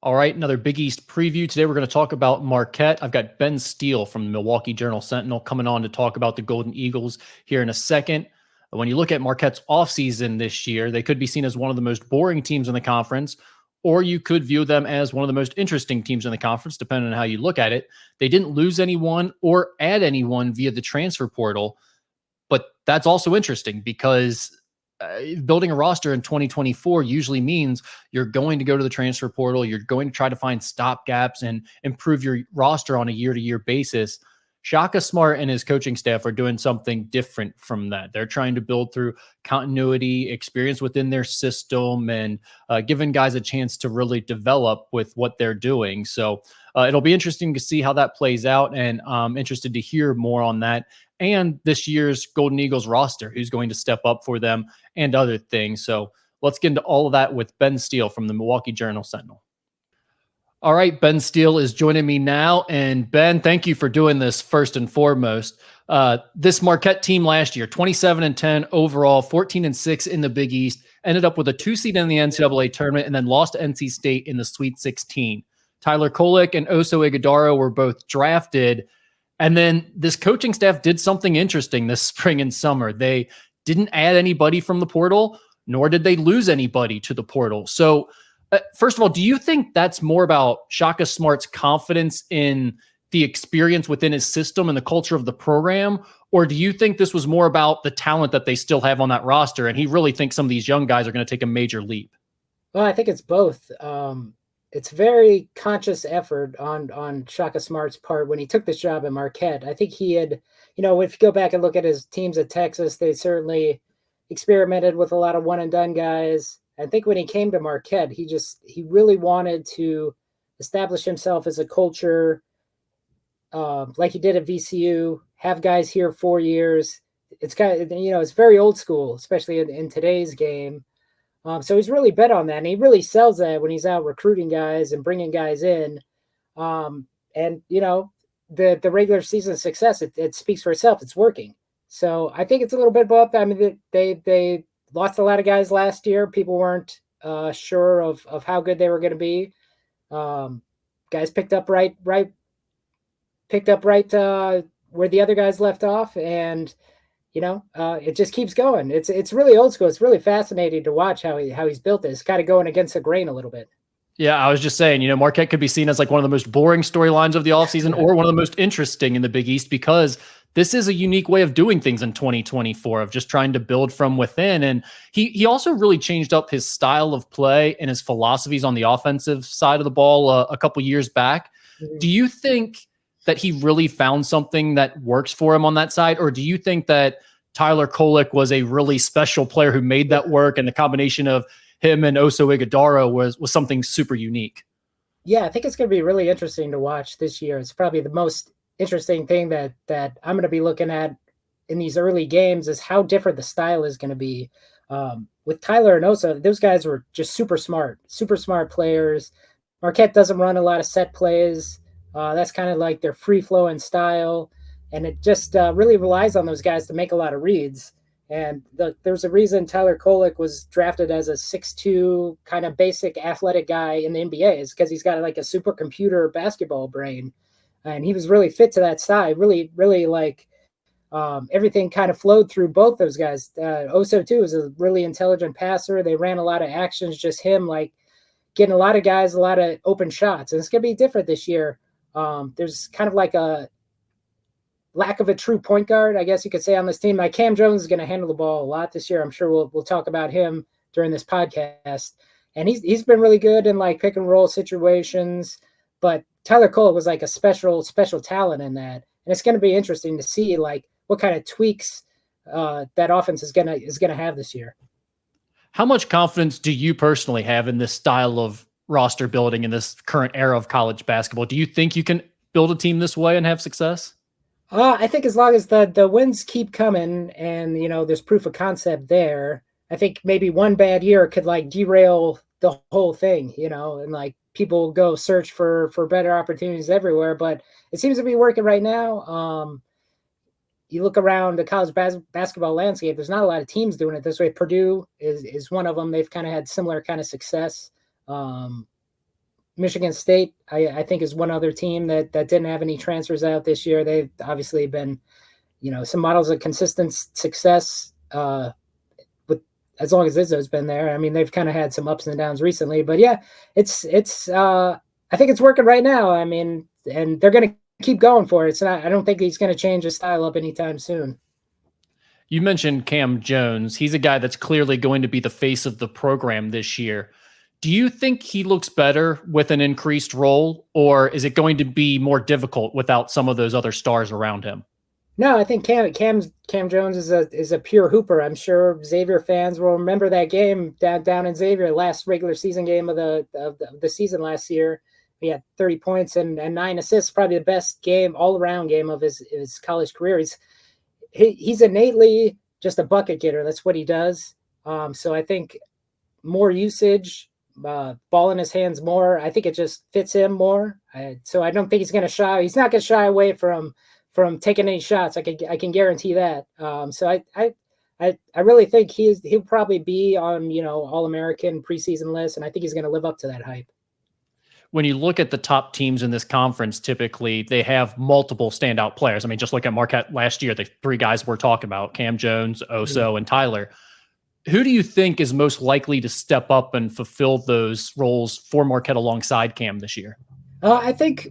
All right, another Big East preview. Today we're going to talk about Marquette. I've got Ben Steele from the Milwaukee Journal-Sentinel coming on to talk about the Golden Eagles here in a second. When you look at Marquette's offseason this year, they could be seen as one of the most boring teams in the conference, or you could view them as one of the most interesting teams in the conference, depending on how you look at it. They didn't lose anyone or add anyone via the transfer portal, but that's also interesting because building a roster in 2024 usually means you're going to go to the transfer portal. You're going to try to find stop gaps and improve your roster on a year-to-year basis. Shaka Smart and his coaching staff are doing something different from that. They're trying to build through continuity, experience within their system, and giving guys a chance to really develop with what they're doing. So it'll be interesting to see how that plays out, and I'm interested to hear more on that and this year's Golden Eagles roster, who's going to step up for them and other things. So let's get into all of that with Ben Steele from the Milwaukee Journal-Sentinel. All right, Ben Steele is joining me now. And Ben, thank you for doing this first and foremost. This Marquette team last year, 27-10 overall, 14-6 in the Big East, ended up with a 2 seed in the NCAA tournament and then lost to NC State in the Sweet 16. Tyler Kolek and Oso Ighodaro were both drafted. And then this coaching staff did something interesting this spring and summer. They didn't add anybody from the portal, nor did they lose anybody to the portal. So first of all, do you think that's more about Shaka Smart's confidence in the experience within his system and the culture of the program? Or do you think this was more about the talent that they still have on that roster, and he really thinks some of these young guys are going to take a major leap? Well, I think it's both. It's very conscious effort on Shaka Smart's part when he took this job at Marquette. I think he had, if you go back and look at his teams at Texas, they certainly experimented with a lot of one-and-done guys. I think when he came to Marquette, he really wanted to establish himself as a culture, like he did at VCU, have guys here 4 years. It's kind of, it's very old school, especially in today's game. So he's really bet on that, and he really sells that when he's out recruiting guys and bringing guys in. And, the regular season success, it speaks for itself. It's working. So I think it's a little bit both. I mean, they lost a lot of guys last year. People weren't sure of how good they were going to be. Guys picked up right where the other guys left off, and it just keeps going. It's really old school. It's really fascinating to watch how he's built this, kind of going against the grain a little bit. Yeah, I was just saying, Marquette could be seen as like one of the most boring storylines of the offseason or one of the most interesting in the Big East, because this is a unique way of doing things in 2024, of just trying to build from within. And he also really changed up his style of play and his philosophies on the offensive side of the ball a couple years back. Mm-hmm. Do you think that he really found something that works for him on that side? Or do you think that Tyler Kolek was a really special player who made that work, and the combination of him and Oso Ighodaro was something super unique? Yeah, I think it's going to be really interesting to watch this year. It's probably the most interesting thing that I'm going to be looking at in these early games is how different the style is going to be. With Tyler and Oso, those guys were just super smart players. Marquette doesn't run a lot of set plays. That's kind of like their free-flowing style, and it just really relies on those guys to make a lot of reads. And there's a reason Tyler Kolek was drafted as a 6'2", kind of basic athletic guy in the NBA, is because he's got like a supercomputer basketball brain, and he was really fit to that style. Really, really like everything kind of flowed through both those guys. Oso too is a really intelligent passer. They ran a lot of actions, just him like getting a lot of guys, a lot of open shots, and it's going to be different this year. There's kind of like a lack of a true point guard, I guess you could say, on this team. Like Cam Jones is going to handle the ball a lot this year. I'm sure we'll talk about him during this podcast. And he's been really good in like pick and roll situations. But Tyler Kolek was like a special talent in that. And it's going to be interesting to see like what kind of tweaks that offense is gonna have this year. How much confidence do you personally have in this style of roster building in this current era of college basketball? Do you think you can build a team this way and have success? I think as long as the wins keep coming and, there's proof of concept there, I think maybe one bad year could like derail the whole thing, and like people go search for better opportunities everywhere. But it seems to be working right now. You look around the college basketball landscape, there's not a lot of teams doing it this way. Purdue is one of them. They've kind of had similar kind of success. Michigan State, I think, is one other team that didn't have any transfers out this year. They've obviously been, some models of consistent success with as long as Izzo's been there. I mean, they've kind of had some ups and downs recently, but yeah, it's I think it's working right now. I mean, and they're going to keep going for it. It's not. I don't think he's going to change his style up anytime soon. You mentioned Cam Jones. He's a guy that's clearly going to be the face of the program this year. Do you think he looks better with an increased role, or is it going to be more difficult without some of those other stars around him? No, I think Cam Jones is a pure hooper. I'm sure Xavier fans will remember that game down in Xavier, last regular season game of the season last year. He had 30 points and 9 assists, probably the best game, all around game of his college career. He's innately just a bucket getter. That's what he does. So I think more usage, ball in his hands more. I think it just fits him more. So I don't think he's going to shy. He's not going to shy away from taking any shots. I can guarantee that. So I really think he'll probably be on All-American preseason list, and I think he's going to live up to that hype. When you look at the top teams in this conference, typically they have multiple standout players. I mean, just look at Marquette last year, the 3 guys we're talking about, Cam Jones, Oso, and Tyler. Who do you think is most likely to step up and fulfill those roles for Marquette alongside Cam this year? I think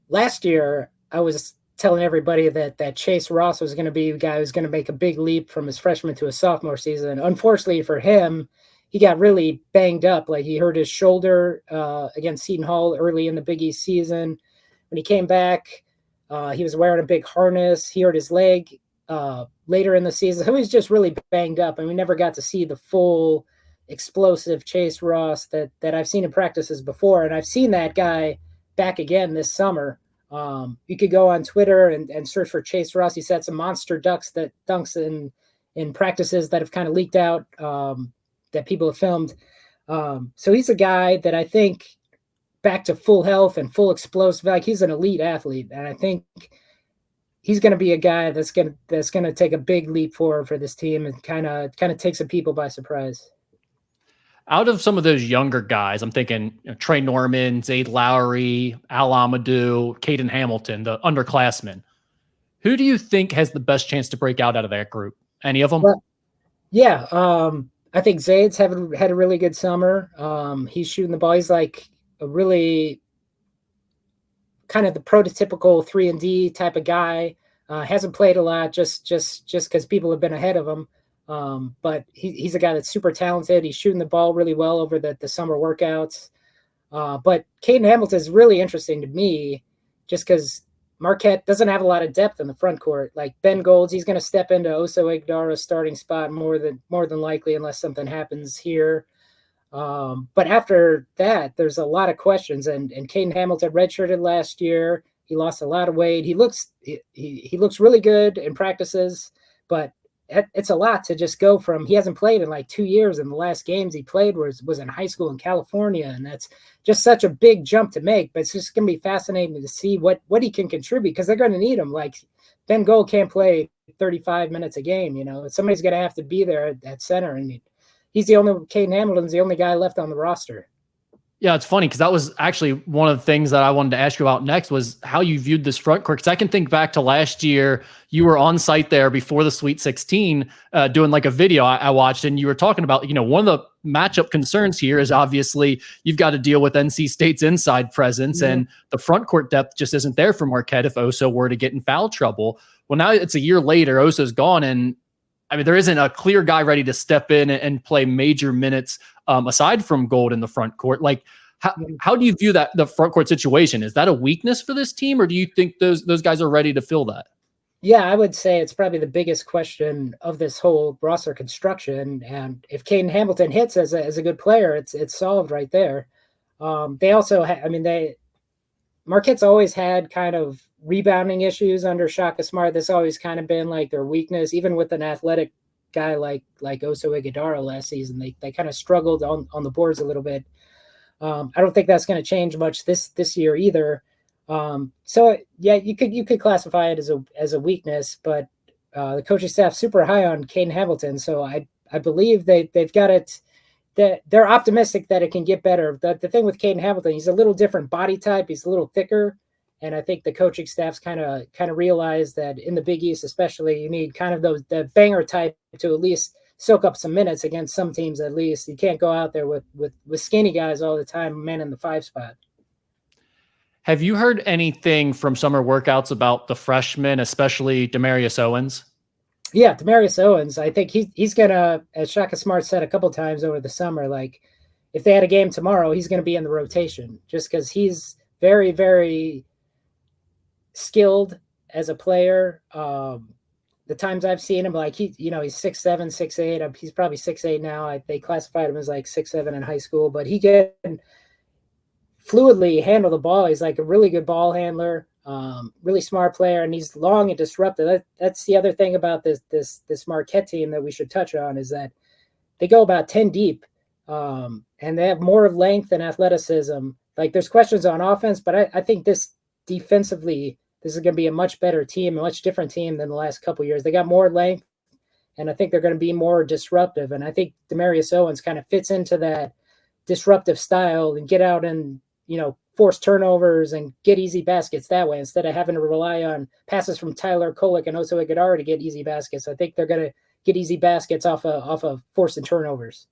last year I was telling everybody that Chase Ross was going to be a guy who's going to make a big leap from his freshman to his sophomore season. Unfortunately for him, he got really banged up. Like, he hurt his shoulder against Seton Hall early in the Big East season. When he came back, he was wearing a big harness. He hurt his leg later in the season. So he was just really banged up, and we never got to see the full explosive Chase Ross that I've seen in practices before. And I've seen that guy back again this summer. You could go on Twitter and search for Chase Ross. He's had some monster dunks in practices that have kind of leaked out, that people have filmed. So he's a guy that I think, back to full health and full explosive, like, he's an elite athlete. And I think he's going to be a guy that's going to take a big leap forward for this team and kind of take some people by surprise. Out of some of those younger guys, I'm thinking Trey Norman, Zayd Lowry, Al Amadou, Caden Hamilton, the underclassmen. Who do you think has the best chance to break out of that group? Any of them? Well, yeah. I think Zayd's had a really good summer. He's shooting the ball. He's like a really kind of the prototypical 3-and-D type of guy. Hasn't played a lot just because people have been ahead of him. But he's a guy that's super talented. He's shooting the ball really well over the summer workouts. But Caden Hamilton is really interesting to me just because Marquette doesn't have a lot of depth in the front court. Like, Ben Golds, he's going to step into Oso Igdara's starting spot more than likely, unless something happens here. But after that, there's a lot of questions. And Caden Hamilton redshirted last year. He lost a lot of weight. He looks really good in practices, but it's a lot to just go from, he hasn't played in like 2 years, and the last games he played was in high school in California. And that's just such a big jump to make, but it's just going to be fascinating to see what he can contribute, because they're going to need him. Like, Ben Gold can't play 35 minutes a game. Somebody's going to have to be there at center, and Caden Hamilton's the only guy left on the roster. Yeah, it's funny because that was actually one of the things that I wanted to ask you about next, was how you viewed this front court. Because I can think back to last year, you were on site there before the Sweet 16 doing like a video I watched, and you were talking about, one of the matchup concerns here is obviously you've got to deal with NC State's inside presence, and the front court depth just isn't there for Marquette if Oso were to get in foul trouble. Well, now it's a year later, Oso's gone, and I mean, there isn't a clear guy ready to step in and play major minutes aside from Gold in the front court. Like, how do you view the front court situation? Is that a weakness for this team, or do you think those guys are ready to fill that? Yeah, I would say it's probably the biggest question of this whole roster construction. And if Caden Hamilton hits as a good player, it's solved right there. They also Marquette's always had kind of rebounding issues under Shaka Smart. That's always kind of been like their weakness. Even with an athletic guy like Oso Igdara last season, they kind of struggled on the boards a little bit. I don't think that's going to change much this year either. So yeah, you could classify it as a weakness, but the coaching staff super high on Caden Hamilton. So I believe they've got it they're optimistic that it can get better. The thing with Caden Hamilton, he's a little different body type. He's a little thicker. And I think the coaching staff's kind of realized that in the Big East, especially, you need kind of the banger type to at least soak up some minutes against some teams. At least you can't go out there with skinny guys all the time, man in the 5 spot. Have you heard anything from summer workouts about the freshman, especially Demarius Owens? Yeah, Demarius Owens. I think he's gonna, as Shaka Smart said a couple times over the summer, like if they had a game tomorrow, he's gonna be in the rotation just because he's very, very skilled as a player. The times I've seen him, like he's 6'7", 6'8". He's probably 6'8" now. They classified him as like 6'7" in high school, but he can fluidly handle the ball. He's like a really good ball handler, really smart player, and he's long and disruptive. That's the other thing about this Marquette team that we should touch on is that they go about 10 deep, and they have more length and athleticism. Like there's questions on offense, but I think this defensively, this is going to be a much better team, a much different team than the last couple of years. They got more length, and I think they're going to be more disruptive. And I think Demarius Owens kind of fits into that disruptive style and get out and, force turnovers and get easy baskets that way instead of having to rely on passes from Tyler Kolek and Oso Iguodala to get easy baskets. I think they're going to get easy baskets off of forcing turnovers.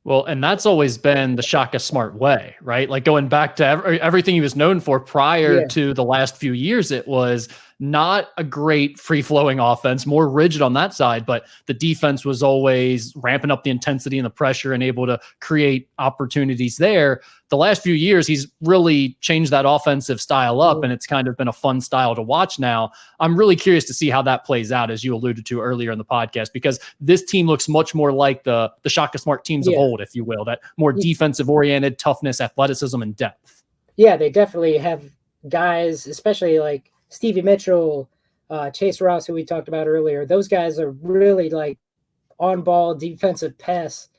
Well, and that's always been the Shaka Smart way, right? Like going back to everything he was known for prior to the last few years, it was not a great free-flowing offense, more rigid on that side, but the defense was always ramping up the intensity and the pressure and able to create opportunities there. The last few years, he's really changed that offensive style up, and it's kind of been a fun style to watch now. I'm really curious to see how that plays out, as you alluded to earlier in the podcast, because this team looks much more like the Shaka Smart teams of old, if you will, that more defensive-oriented toughness, athleticism, and depth. Yeah, they definitely have guys, especially like Stevie Mitchell, Chase Ross, who we talked about earlier. Those guys are really like on-ball defensive pests.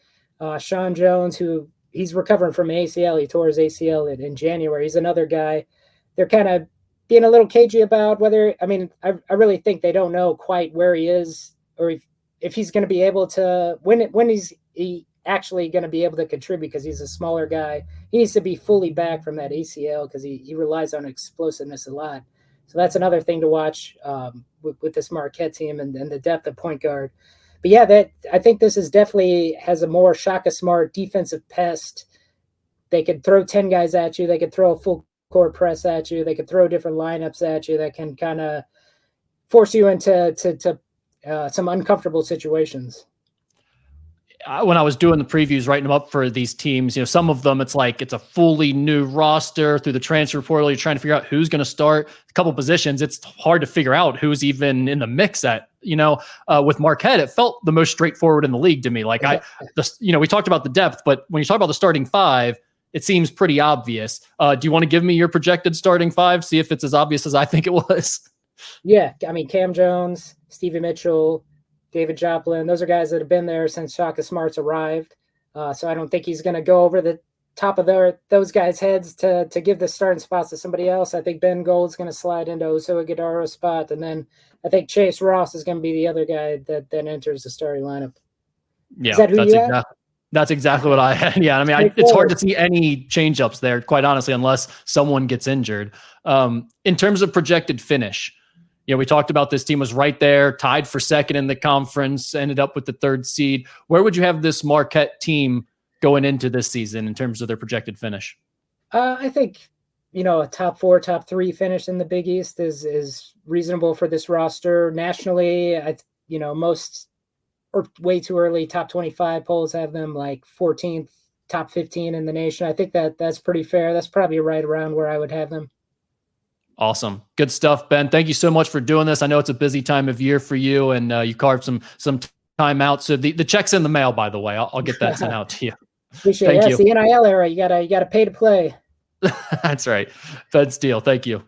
Sean Jones, who he's recovering from ACL. He tore his ACL in January. He's another guy. They're kind of being a little cagey about whether, I really think they don't know quite where he is or if he's going to be able to, when he actually going to be able to contribute because he's a smaller guy. He needs to be fully back from that ACL because he relies on explosiveness a lot. So that's another thing to watch with this Marquette team and the depth of point guard. But yeah, I think this is definitely has a more Shaka Smart defensive pest. They could throw 10 guys at you. They could throw a full court press at you. They could throw different lineups at you that can kind of force you into some uncomfortable situations. When I was doing the previews, writing them up for these teams, some of them, it's like it's a fully new roster through the transfer portal. You're trying to figure out who's going to start a couple positions. It's hard to figure out who's even in the mix with Marquette, it felt the most straightforward in the league to me. Like we talked about the depth, but when you talk about the starting 5, it seems pretty obvious. Do you want to give me your projected starting 5? See if it's as obvious as I think it was. Yeah. Cam Jones, Stevie Mitchell, David Joplin, those are guys that have been there since Shaka Smarts arrived. So I don't think he's going to go over the top of those guys' heads to give the starting spots to somebody else. I think Ben Gold's going to slide into Oso Iguodala's spot. And then I think Chase Ross is going to be the other guy that then enters the starting lineup. Yeah, that's exactly what I had. Yeah, it's hard to see any change-ups there, quite honestly, unless someone gets injured. In terms of projected finish, we talked about this team was right there, tied for second in the conference, ended up with the 3rd seed. Where would you have this Marquette team going into this season in terms of their projected finish? I think, a top 4, top 3 finish in the Big East is reasonable for this roster. Nationally, most or way too early top 25 polls have them like 14th, top 15 in the nation. I think that's pretty fair. That's probably right around where I would have them. Awesome. Good stuff, Ben. Thank you so much for doing this. I know it's a busy time of year for you, and you carved some time out. So the check's in the mail, by the way. I'll get that sent out to you. Appreciate it. It's the NIL era. You gotta pay to play. That's right. Ben Steele. Thank you.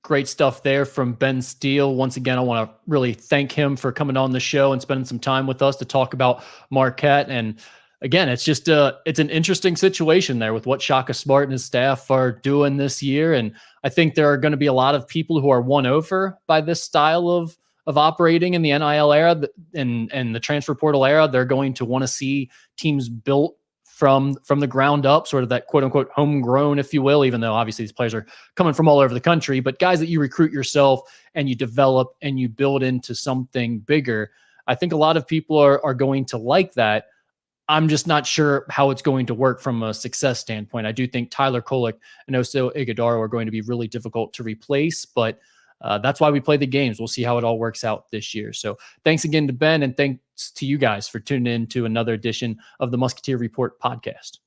Great stuff there from Ben Steele. Once again, I want to really thank him for coming on the show and spending some time with us to talk about Marquette. And again, it's just it's an interesting situation there with what Shaka Smart and his staff are doing this year. And I think there are going to be a lot of people who are won over by this style of operating in the NIL era and the transfer portal era. They're going to want to see teams built from the ground up, sort of that quote unquote homegrown, if you will, even though obviously these players are coming from all over the country, but guys that you recruit yourself and you develop and you build into something bigger. I think a lot of people are going to like that. I'm just not sure how it's going to work from a success standpoint. I do think Tyler Kolek and Oso Ighodaro are going to be really difficult to replace, but that's why we play the games. We'll see how it all works out this year. So thanks again to Ben, and thanks to you guys for tuning in to another edition of the Musketeer Report podcast.